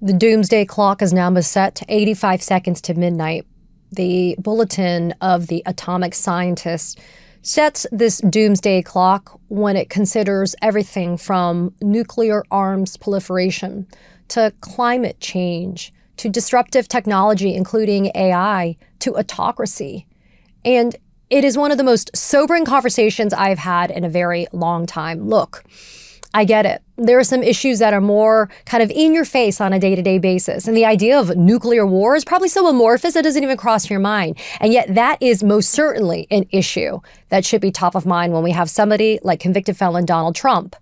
The Doomsday Clock is now set to 85 seconds to midnight. The Bulletin of the Atomic Scientists sets this doomsday clock when it considers everything from nuclear arms proliferation to climate change to disruptive technology, including AI, to autocracy. And it is one of the most sobering conversations I've had in a very long time. Look, I get it. There are some issues that are more kind of in your face on a day-to-day basis. And the idea of nuclear war is probably so amorphous it doesn't even cross your mind. And yet that is most certainly an issue that should be top of mind when we have somebody like convicted felon Donald Trump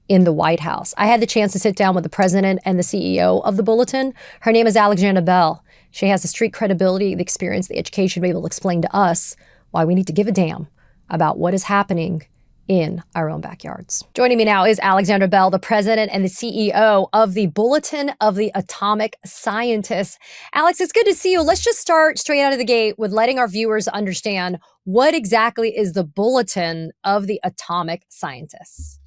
in the White House. I had the chance to sit down with the president and the CEO of the Bulletin. Her name is Alexandra Bell. She has the street credibility, the experience, the education to be able to explain to us why we need to give a damn about what is happening in our own backyards. Joining me now is Alexandra Bell, the president and the CEO of the Bulletin of the Atomic Scientists. Alex, it's good to see you. Let's just start straight out of the gate with letting our viewers understand what exactly is the Bulletin of the Atomic Scientists.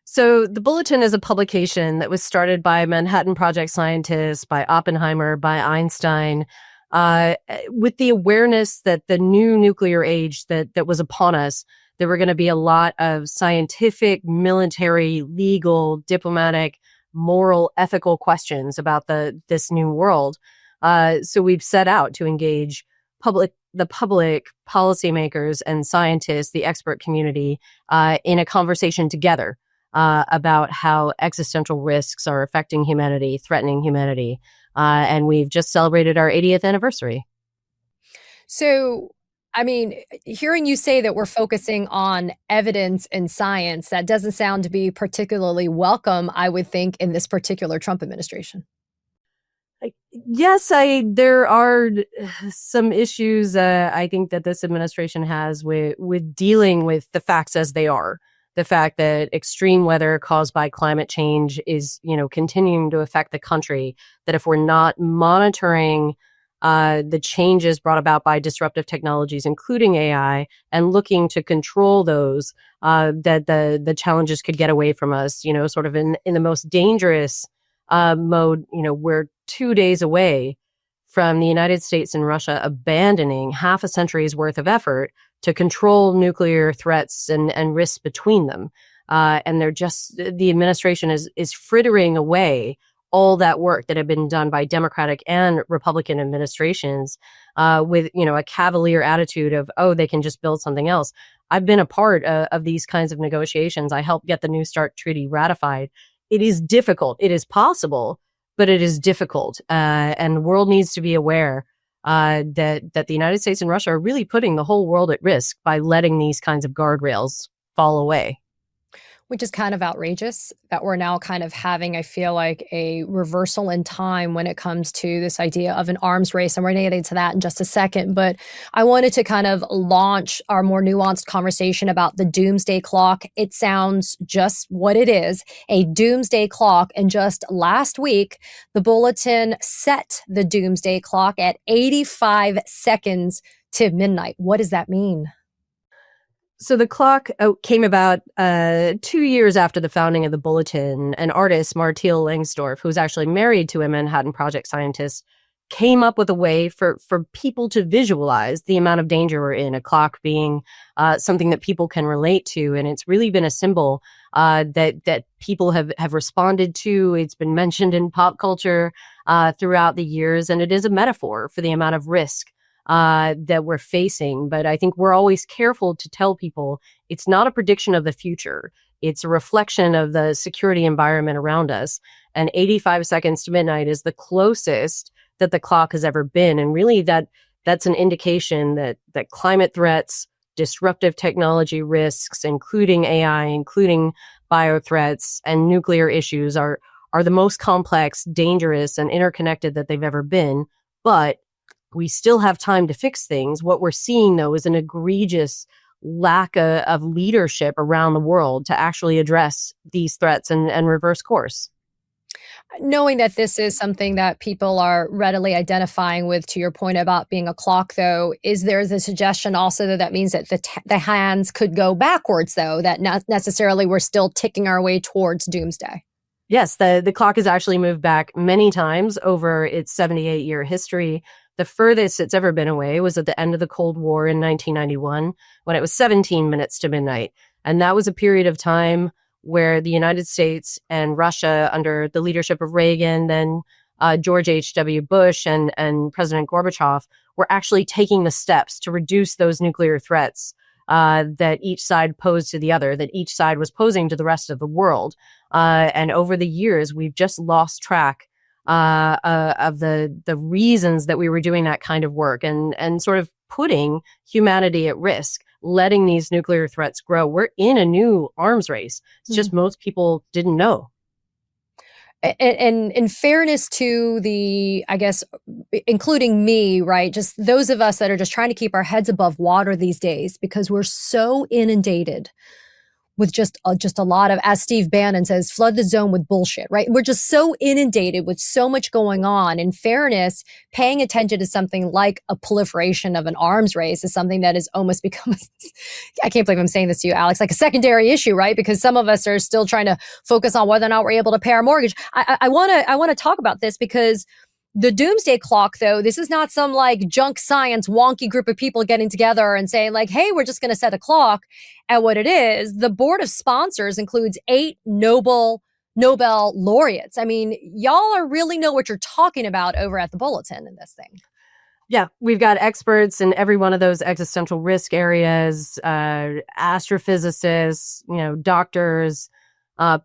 So the Bulletin is a publication that was started by Manhattan Project scientists, by Oppenheimer, by Einstein, with the awareness that the new nuclear age that was upon us, there were going to be a lot of scientific, military, legal, diplomatic, moral, ethical questions about this new world. So we've set out to engage the public, policymakers, and scientists, the expert community, in a conversation together about how existential risks are affecting humanity, threatening humanity. And we've just celebrated our 80th anniversary. So, I mean, hearing you say that we're focusing on evidence and science, that doesn't sound to be particularly welcome, I would think, in this particular Trump administration. Yes, there are some issues I think that this administration has with dealing with the facts as they are. The fact that extreme weather caused by climate change is, continuing to affect the country, that if we're not monitoring the changes brought about by disruptive technologies, including AI, and looking to control those, that the challenges could get away from us, sort of in the most dangerous mode. We're 2 days away from the United States and Russia abandoning half a century's worth of effort to control nuclear threats and risks between them. And the administration is frittering away all that work that had been done by Democratic and Republican administrations with, a cavalier attitude of, they can just build something else. I've been a part of these kinds of negotiations. I helped get the New START Treaty ratified. It is difficult. It is possible, but it is difficult. And the world needs to be aware that the United States and Russia are really putting the whole world at risk by letting these kinds of guardrails fall away. Which is kind of outrageous that we're now kind of having, I feel like, a reversal in time when it comes to this idea of an arms race. And we're going to get into that in just a second. But I wanted to kind of launch our more nuanced conversation about the doomsday clock. It sounds just what it is, a doomsday clock. And just last week, the Bulletin set the doomsday clock at 85 seconds to midnight. What does that mean? So the clock came about 2 years after the founding of the Bulletin. An artist, Martil Langsdorff, who was actually married to a Manhattan Project scientist, came up with a way for people to visualize the amount of danger we're in, a clock being something that people can relate to. And it's really been a symbol that people have responded to. It's been mentioned in pop culture throughout the years, and it is a metaphor for the amount of risk that we're facing. But I think we're always careful to tell people it's not a prediction of the future. It's a reflection of the security environment around us. And 85 seconds to midnight is the closest that the clock has ever been. And really that's an indication that climate threats, disruptive technology risks, including AI, including bio threats, and nuclear issues are the most complex, dangerous, and interconnected that they've ever been. But we still have time to fix things. What we're seeing, though, is an egregious lack of leadership around the world to actually address these threats and reverse course. Knowing that this is something that people are readily identifying with, to your point about being a clock, though, is there the suggestion also that means that the hands could go backwards, though, that not necessarily we're still ticking our way towards doomsday? Yes, the clock has actually moved back many times over its 78-year history. The furthest it's ever been away was at the end of the Cold War in 1991, when it was 17 minutes to midnight. And that was a period of time where the United States and Russia, under the leadership of Reagan, then George H.W. Bush and President Gorbachev, were actually taking the steps to reduce those nuclear threats that each side posed to the other, that each side was posing to the rest of the world. And over the years, we've just lost track of the reasons that we were doing that kind of work, and sort of putting humanity at risk, letting these nuclear threats grow. We're in a new arms race. It's just most people didn't know. And in fairness to the, I guess, including me, right? Just those of us that are just trying to keep our heads above water these days, because we're so inundated with just a lot of, as Steve Bannon says, flood the zone with bullshit, right? We're just so inundated with so much going on. In fairness, paying attention to something like a proliferation of an arms race is something that has almost become, I can't believe I'm saying this to you, Alex, like a secondary issue, right? Because some of us are still trying to focus on whether or not we're able to pay our mortgage. I want to talk about this because the Doomsday Clock, though, this is not some like junk science wonky group of people getting together and saying like, hey, we're just going to set a clock. And what it is, the board of sponsors includes 8 Nobel laureates. I mean, y'all really know what you're talking about over at the Bulletin in this thing. Yeah, we've got experts in every one of those existential risk areas, astrophysicists, doctors,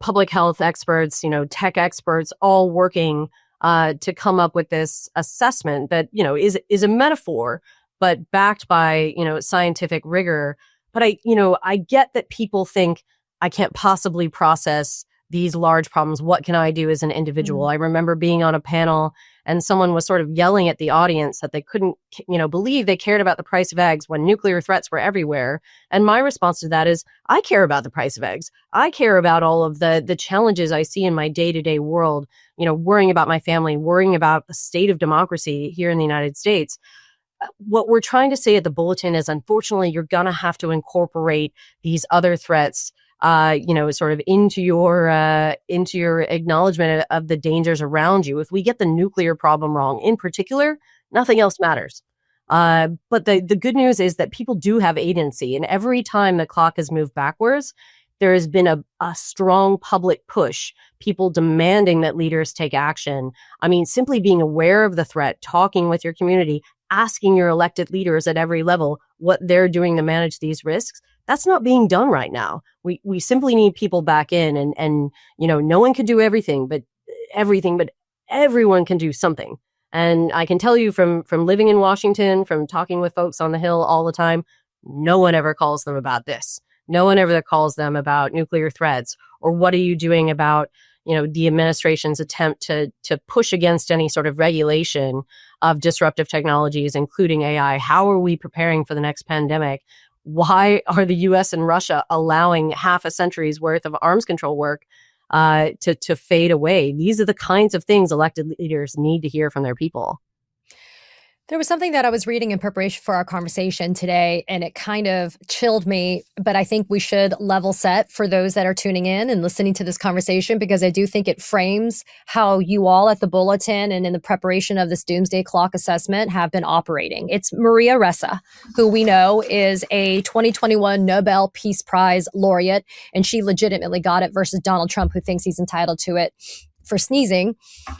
public health experts, tech experts, all working to come up with this assessment that, is a metaphor, but backed by, scientific rigor. But I get that people think I can't possibly process these large problems. What can I do as an individual? I remember being on a panel and someone was sort of yelling at the audience that they couldn't, believe they cared about the price of eggs when nuclear threats were everywhere. And my response to that is, I care about the price of eggs. I care about all of the challenges I see in my day-to-day world, worrying about my family, worrying about the state of democracy here in the United States. What we're trying to say at the Bulletin is, unfortunately, you're going to have to incorporate these other threats, sort of into your acknowledgement of the dangers around you. If we get the nuclear problem wrong, in particular, nothing else matters. But the good news is that people do have agency, and every time the clock has moved backwards, there has been a strong public push, people demanding that leaders take action. I mean, simply being aware of the threat, talking with your community, asking your elected leaders at every level what they're doing to manage these risks. That's not being done right now. We simply need people back in, and no one can do everything, but everyone can do something. And I can tell you from living in Washington, from talking with folks on the Hill all the time, no one ever calls them about this. No one ever calls them about nuclear threats, or what are you doing about, the administration's attempt to push against any sort of regulation of disruptive technologies, including AI. How are we preparing for the next pandemic? Why are the US and Russia allowing half a century's worth of arms control work to fade away? These are the kinds of things elected leaders need to hear from their people. There was something that I was reading in preparation for our conversation today, and it kind of chilled me, but I think we should level set for those that are tuning in and listening to this conversation, because I do think it frames how you all at the Bulletin and in the preparation of this Doomsday Clock assessment have been operating. It's Maria Ressa, who we know is a 2021 Nobel Peace Prize laureate, and she legitimately got it versus Donald Trump, who thinks he's entitled to it for sneezing.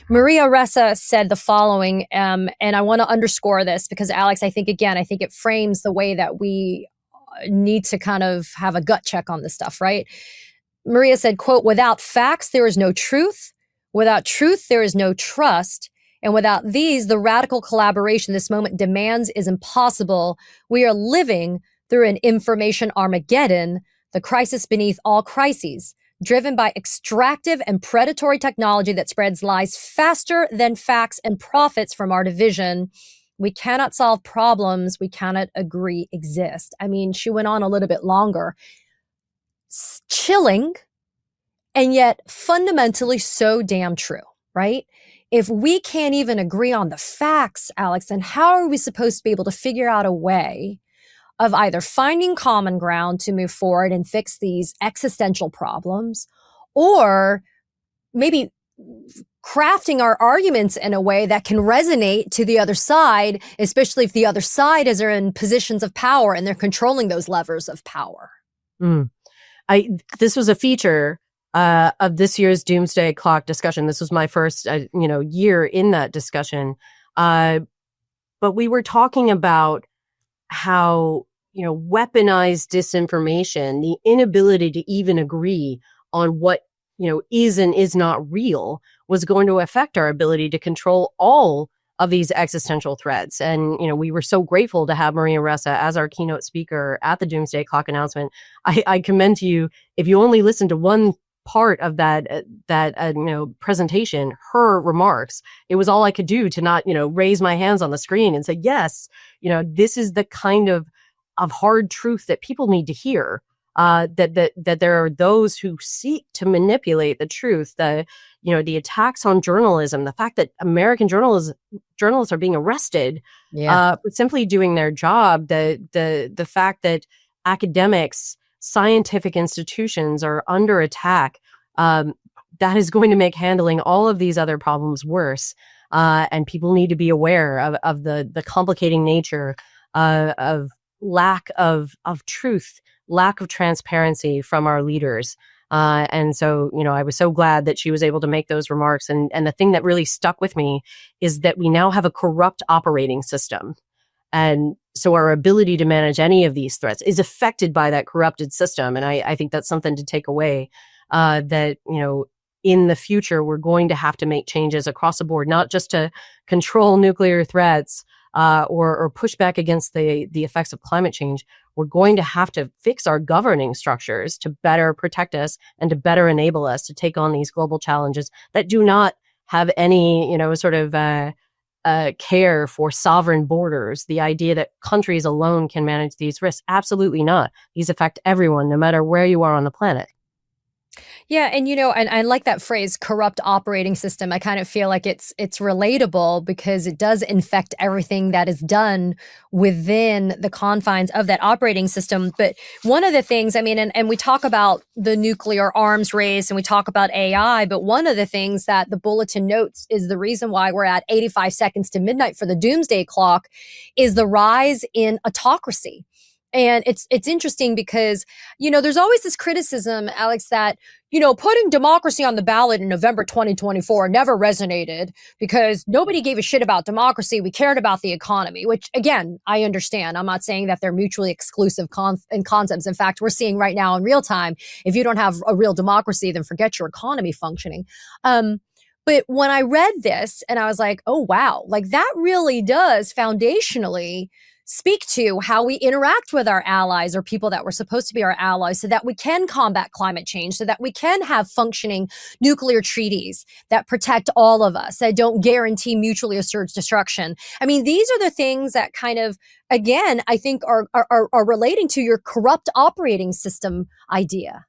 Maria Ressa said the following, and I want to underscore this because, Alex, I think it frames the way that we need to kind of have a gut check on this stuff, right? Maria said, quote, "Without facts, there is no truth. Without truth, there is no trust. And without these, the radical collaboration this moment demands is impossible. We are living through an information Armageddon, the crisis beneath all crises, driven by extractive and predatory technology that spreads lies faster than facts and profits from our division. We cannot solve problems we cannot agree exist." I mean, she went on a little bit longer. Chilling, and yet fundamentally so damn true, right? If we can't even agree on the facts, Alex, then how are we supposed to be able to figure out a way of either finding common ground to move forward and fix these existential problems, or maybe crafting our arguments in a way that can resonate to the other side, especially if the other side is in positions of power and they're controlling those levers of power. Mm. This was a feature of this year's Doomsday Clock discussion. This was my first, year in that discussion. But we were talking about how, weaponized disinformation, the inability to even agree on what, is and is not real, was going to affect our ability to control all of these existential threats. And, we were so grateful to have Maria Ressa as our keynote speaker at the Doomsday Clock announcement. I commend to you, if you only listen to one part of that presentation, her remarks, it was all I could do to not, raise my hands on the screen and say, yes, this is the kind of hard truth that people need to hear. That there are those who seek to manipulate the truth, the attacks on journalism, the fact that American journalists are being arrested for simply doing their job, the fact that academics, scientific institutions are under attack, that is going to make handling all of these other problems worse. And people need to be aware of the complicating nature of lack of truth, lack of transparency from our leaders. And so, I was so glad that she was able to make those remarks. And the thing that really stuck with me is that we now have a corrupt operating system. And so our ability to manage any of these threats is affected by that corrupted system. And I think that's something to take away, that, in the future, we're going to have to make changes across the board, not just to control nuclear threats, or push back against the effects of climate change. We're going to have to fix our governing structures to better protect us and to better enable us to take on these global challenges that do not have any, care for sovereign borders. The idea that countries alone can manage these risks, absolutely not. These affect everyone, no matter where you are on the planet. Yeah, and and I like that phrase, corrupt operating system. I kind of feel like it's relatable because it does infect everything that is done within the confines of that operating system. But one of the things, and we talk about the nuclear arms race and we talk about AI, but one of the things that the Bulletin notes is the reason why we're at 85 seconds to midnight for the Doomsday Clock is the rise in autocracy. And it's interesting because, there's always this criticism, Alex, that, putting democracy on the ballot in November 2024 never resonated because nobody gave a shit about democracy. We cared about the economy, which, again, I understand. I'm not saying that they're mutually exclusive concepts. In fact, we're seeing right now in real time, if you don't have a real democracy, then forget your economy functioning. But when I read this and I was like, oh, wow, like that really does foundationally speak to how we interact with our allies or people that were supposed to be our allies so that we can combat climate change, so that we can have functioning nuclear treaties that protect all of us, that don't guarantee mutually assured destruction. These are the things that kind of, again, I think are relating to your corrupt operating system idea.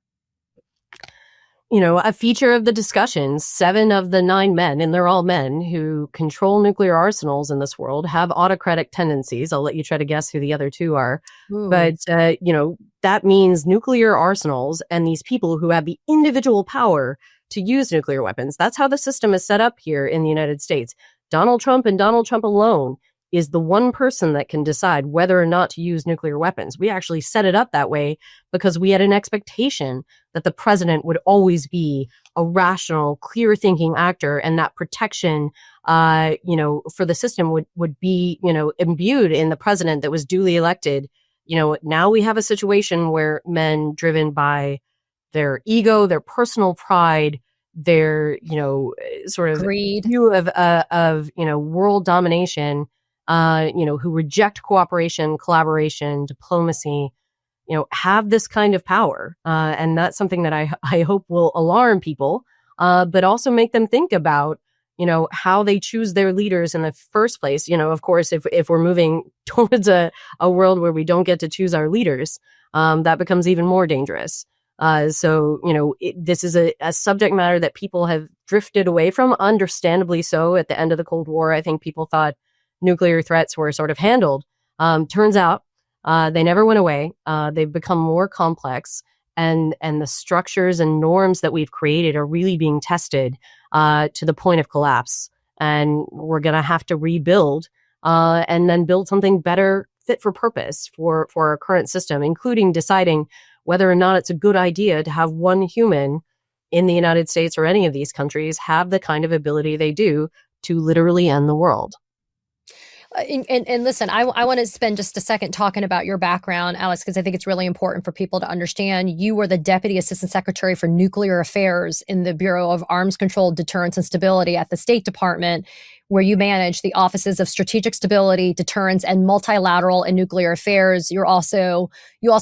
A feature of the discussion, 7 of the 9 men, and they're all men who control nuclear arsenals in this world, have autocratic tendencies. I'll let you try to guess who the other 2 are. Ooh. But, that means nuclear arsenals and these people who have the individual power to use nuclear weapons. That's how the system is set up here in the United States. Donald Trump and Donald Trump alone is the one person that can decide whether or not to use nuclear weapons. We actually set it up that way because we had an expectation that the president would always be a rational, clear-thinking actor, and that protection, for the system would be, imbued in the president that was duly elected. Now we have a situation where men driven by their ego, their personal pride, their, sort of greed, view of world domination, who reject cooperation, collaboration, diplomacy, have this kind of power. And that's something that I hope will alarm people, but also make them think about, how they choose their leaders in the first place. Of course, if we're moving towards a world where we don't get to choose our leaders, that becomes even more dangerous. So, this is a subject matter that people have drifted away from, understandably so. At the end of the Cold War, I think people thought nuclear threats were sort of handled. Turns out they never went away. They've become more complex. and the structures and norms that we've created are really being tested to the point of collapse. And we're going to have to rebuild and then build something better, fit for purpose for our current system, including deciding whether or not it's a good idea to have one human in the United States or any of these countries have the kind of ability they do to literally end the world. And listen, I want to spend just a second talking about your background, Alex, because I think it's really important for people to understand. You were the Deputy Assistant Secretary for Nuclear Affairs in the Bureau of Arms Control, Deterrence, and Stability at the State Department, where you manage the offices of strategic stability, deterrence, and multilateral and nuclear affairs. You also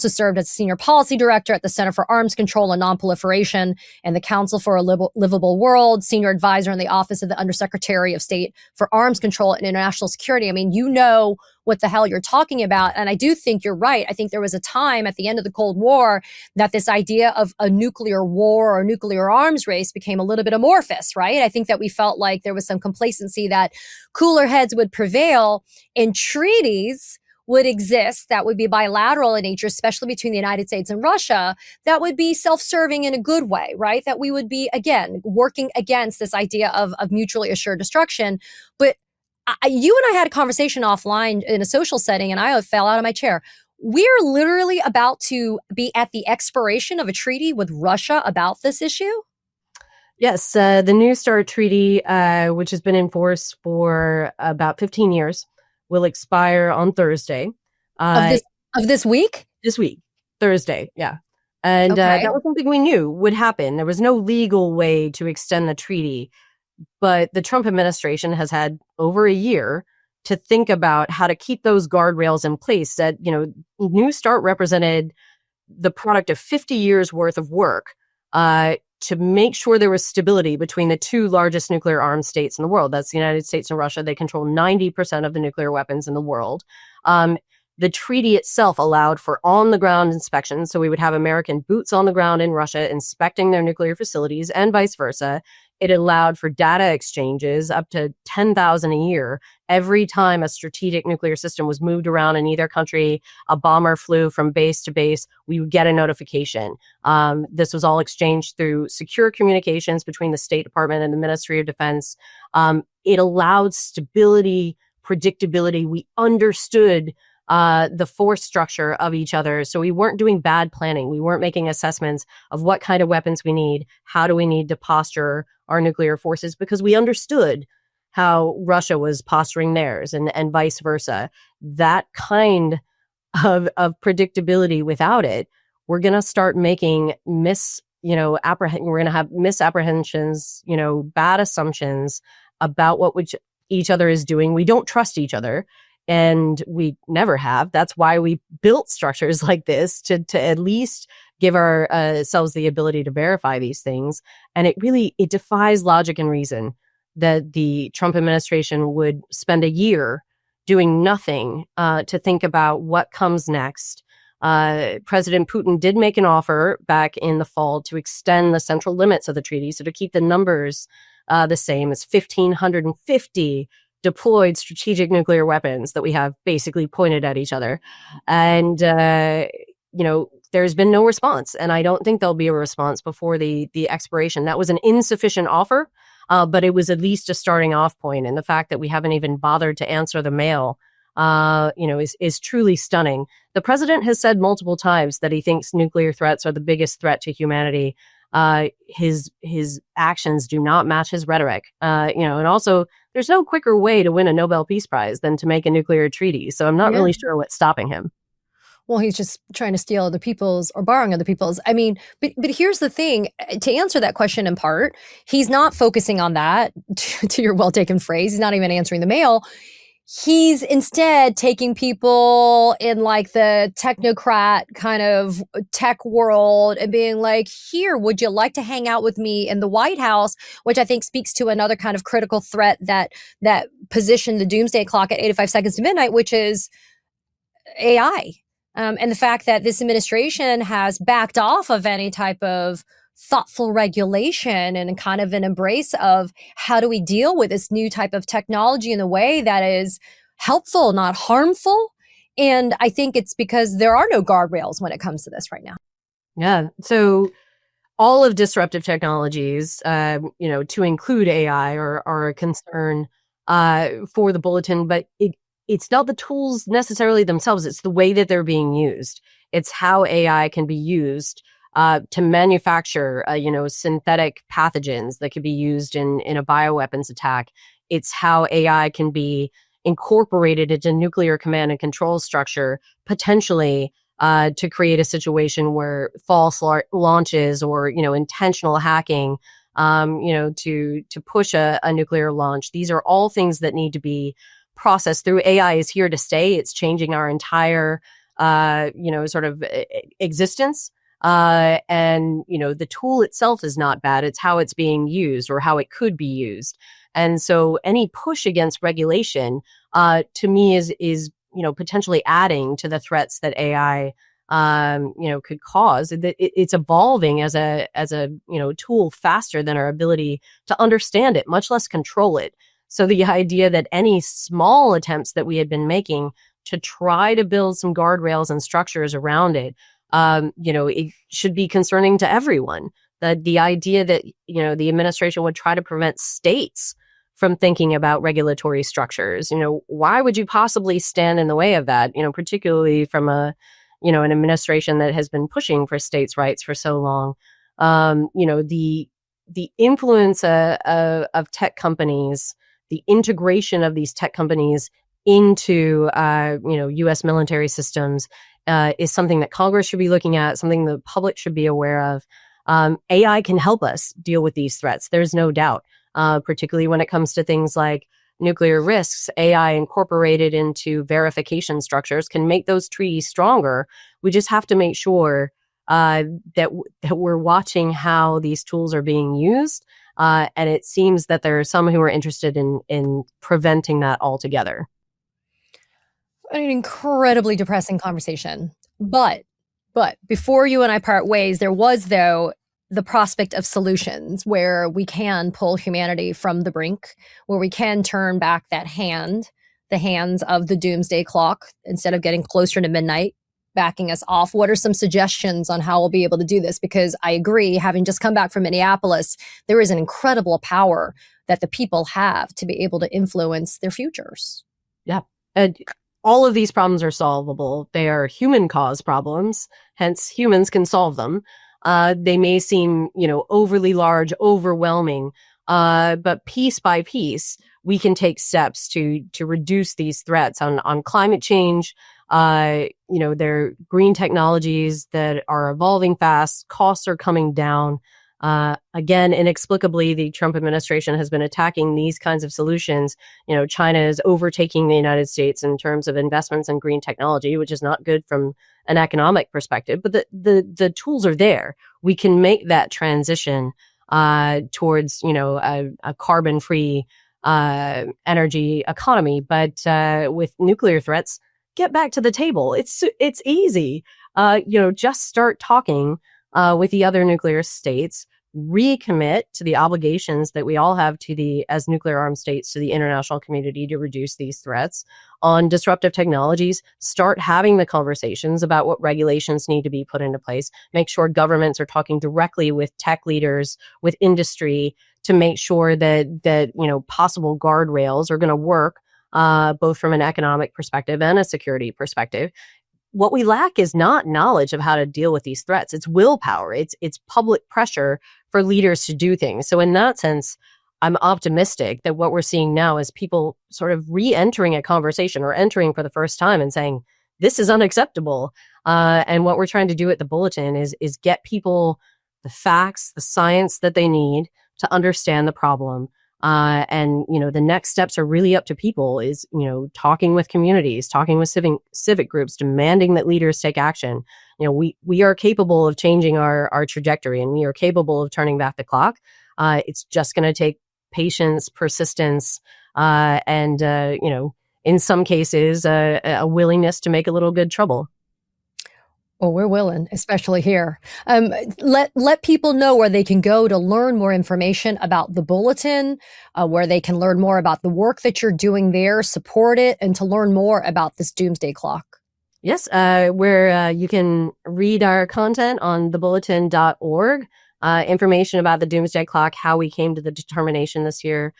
served as senior policy director at the Center for Arms Control and Nonproliferation and the Council for a Livable World, senior advisor in the Office of the Undersecretary of State for Arms Control and International Security. I mean, you know what the hell you're talking about. And I do think you're right. I think there was a time at the end of the Cold War that this idea of a nuclear war or nuclear arms race became a little bit amorphous, right? I think that we felt like there was some complacency that cooler heads would prevail and treaties would exist that would be bilateral in nature, especially between the United States and Russia, that would be self-serving in a good way, right? That we would be, again, working against this idea of mutually assured destruction. But you and I had a conversation offline in a social setting, and I fell out of my chair. We're literally about to be at the expiration of a treaty with Russia about this issue. Yes, the New START Treaty, which has been in force for about 15 years, will expire on Thursday. Of this week? This week, Thursday, yeah. And Okay. that was something we knew would happen. There was no legal way to extend the treaty. But the Trump administration has had over a year to think about how to keep those guardrails in place. That, New START represented the product of 50 years worth of work to make sure there was stability between the two largest nuclear armed states in the world. That's the United States and Russia. They control 90% of the nuclear weapons in the world. The treaty itself allowed for on-the-ground inspections. So we would have American boots on the ground in Russia inspecting their nuclear facilities and vice versa. It allowed for data exchanges up to 10,000 a year. Every time a strategic nuclear system was moved around in either country, a bomber flew from base to base, we would get a notification. This was all exchanged through secure communications between the State Department and the Ministry of Defense. It allowed stability, predictability. We understood the force structure of each other. So we weren't doing bad planning. We weren't making assessments of what kind of weapons we need. How do we need to posture our nuclear forces? Because we understood how Russia was posturing theirs and vice versa. That kind of predictability without it, we're going to start making we're going to have misapprehensions, bad assumptions about what each other is doing. We don't trust each other. And we never have. That's why we built structures like this to at least give ourselves the ability to verify these things. And it defies logic and reason that the Trump administration would spend a year doing nothing to think about what comes next. President Putin did make an offer back in the fall to extend the central limits of the treaty, so to keep the numbers the same as 1,550 deployed strategic nuclear weapons that we have basically pointed at each other. And, there's been no response. And I don't think there'll be a response before the expiration. That was an insufficient offer, but it was at least a starting off point. And the fact that we haven't even bothered to answer the mail, is truly stunning. The president has said multiple times that he thinks nuclear threats are the biggest threat to humanity. His actions do not match his rhetoric. And also there's no quicker way to win a Nobel Peace Prize than to make a nuclear treaty. So I'm not really sure what's stopping him. Well, he's just trying to steal other people's or borrowing other people's. I mean, but here's the thing. To answer that question in part, he's not focusing on that, to your well-taken phrase. He's not even answering the mail. He's instead taking people in like the technocrat kind of tech world and being like, here, would you like to hang out with me in the White House? Which I think speaks to another kind of critical threat that positioned the Doomsday Clock at 85 seconds to midnight, which is AI. And the fact that this administration has backed off of any type of thoughtful regulation and kind of an embrace of how do we deal with this new type of technology in a way that is helpful, not harmful. And I think it's because there are no guardrails when it comes to this right now. Yeah. So all of disruptive technologies, to include AI, are a concern for the bulletin, but it's not the tools necessarily themselves. It's the way that they're being used. It's how AI can be used to manufacture, synthetic pathogens that could be used in a bioweapons attack. It's how AI can be incorporated into nuclear command and control structure, potentially to create a situation where false launches or intentional hacking, to push a nuclear launch. These are all things that need to be processed through. AI is here to stay. It's changing our entire, sort of existence. And the tool itself is not bad. It's how it's being used or how it could be used. And so any push against regulation, to me, is potentially adding to the threats that AI, could cause. It's evolving as a tool faster than our ability to understand it, much less control it. So the idea that any small attempts that we had been making to try to build some guardrails and structures around it, it should be concerning to everyone. The idea that the administration would try to prevent states from thinking about regulatory structures. Why would you possibly stand in the way of that? Particularly from an administration that has been pushing for states' rights for so long. The influence of tech companies, the integration of these tech companies into U.S. military systems is something that Congress should be looking at, something the public should be aware of. AI can help us deal with these threats. There's no doubt. Particularly when it comes to things like nuclear risks. AI incorporated into verification structures can make those treaties stronger. We just have to make sure that we're watching how these tools are being used. And it seems that there are some who are interested in preventing that altogether. An incredibly depressing conversation. But before you and I part ways, there was, though, the prospect of solutions where we can pull humanity from the brink, where we can turn back that hand, the hands of the doomsday clock, instead of getting closer to midnight, backing us off. What are some suggestions on how we'll be able to do this? Because I agree, having just come back from Minneapolis, there is an incredible power that the people have to be able to influence their futures. Yeah. And all of these problems are solvable. They are human-caused problems, hence humans can solve them. They may seem, overly large, overwhelming, but piece by piece, we can take steps to reduce these threats on climate change. There are green technologies that are evolving fast. Costs are coming down. Again, inexplicably, the Trump administration has been attacking these kinds of solutions. China is overtaking the United States in terms of investments in green technology, which is not good from an economic perspective. But the tools are there. We can make that transition towards a carbon-free energy economy. But with nuclear threats, get back to the table. It's easy. Just start talking with the other nuclear states, recommit to the obligations that we all have as nuclear armed states to the international community to reduce these threats. On disruptive technologies, start having the conversations about what regulations need to be put into place. Make sure governments are talking directly with tech leaders, with industry, to make sure that possible guardrails are going to work, both from an economic perspective and a security perspective. What we lack is not knowledge of how to deal with these threats. It's willpower. It's public pressure for leaders to do things. So in that sense, I'm optimistic that what we're seeing now is people sort of re-entering a conversation or entering for the first time and saying, this is unacceptable. And what we're trying to do at the Bulletin is get people the facts, the science that they need to understand the problem. And the next steps are really up to people, is, talking with communities, talking with civic groups, demanding that leaders take action. We are capable of changing our trajectory, and we are capable of turning back the clock. It's just going to take patience, persistence, and in some cases, a willingness to make a little good trouble. Well, we're willing, especially here. Let people know where they can go to learn more information about the Bulletin, where they can learn more about the work that you're doing there, support it, and to learn more about this Doomsday Clock. Yes, where you can read our content on thebulletin.org. Information about the Doomsday Clock, how we came to the determination this year,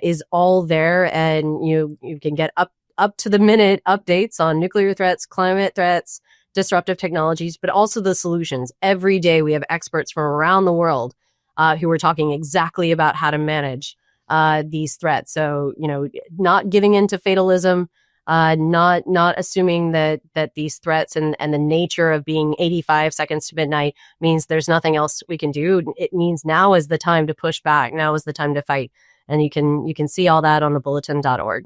is all there, and you can get up to the minute updates on nuclear threats, climate threats, disruptive technologies, but also the solutions. Every day we have experts from around the world who are talking exactly about how to manage these threats. So, not giving into fatalism, not assuming that these threats and the nature of being 85 seconds to midnight means there's nothing else we can do. It means now is the time to push back. Now is the time to fight. And you can see all that on thebulletin.org.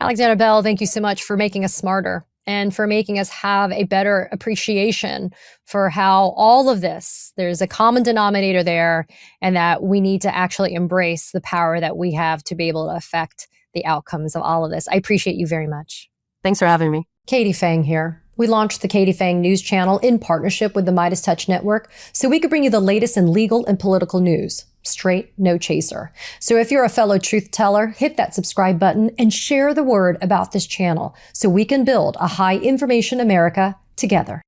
Alexandra Bell, thank you so much for making us smarter and for making us have a better appreciation for how all of this, there's a common denominator there, and that we need to actually embrace the power that we have to be able to affect the outcomes of all of this. I appreciate you very much. Thanks for having me. Katie Phang here. We launched the Katie Phang News Channel in partnership with the Midas Touch Network so we could bring you the latest in legal and political news. Straight, no chaser. So if you're a fellow truth teller, hit that subscribe button and share the word about this channel so we can build a high information America together.